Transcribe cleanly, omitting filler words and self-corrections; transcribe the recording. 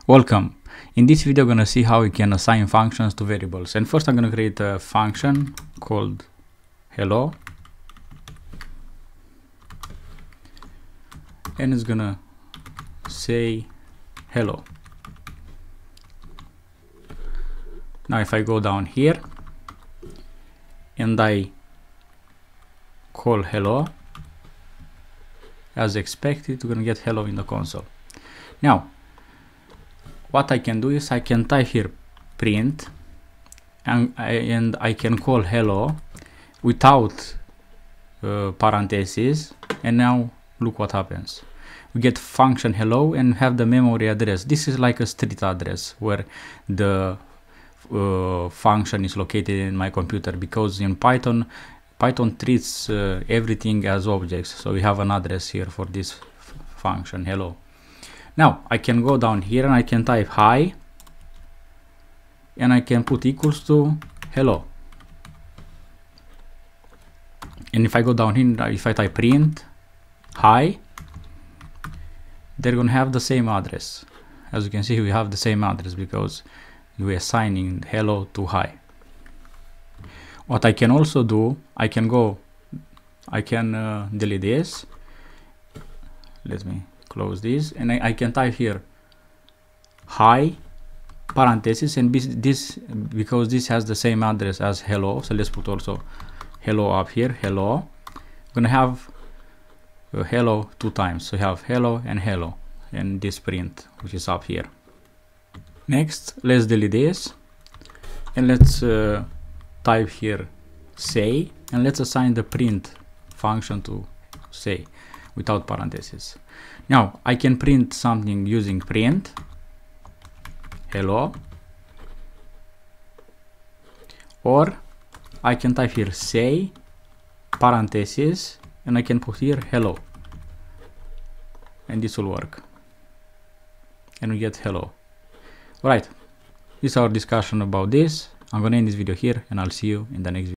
Welcome. In this video, I'm going to see how we can assign functions to variables. And first, I'm going to create a function called hello. And it's going to say hello. Now, if I go down here and I call hello, as expected, we're going to get hello in the console. Now, what I can do is I can type here print and I can call hello without parentheses, and now look what happens. We get function hello and have the memory address. This is like a street address where the function is located in my computer, because in Python treats everything as objects. So we have an address here for this function hello. Now I can go down here and I can type hi and I can put equals to hello. And if I go down here, if I type print hi, they're gonna have the same address. As you can see, we have the same address because we're assigning hello to hi. What I can also do, I can delete this. Let me close this, and I can type here hi parentheses, and this because this has the same address as hello, so let's put also hello up here. Hello, I'm gonna have hello 2 times, so we have hello and this print which is up here. Next, let's delete this and let's type here say, and let's assign the print function to say without parentheses. Now I can print something using print hello, or I can type here say parentheses and I can put here hello, and this will work and we get hello. Right, this is our discussion about this. I'm gonna end this video here and I'll see you in the next video.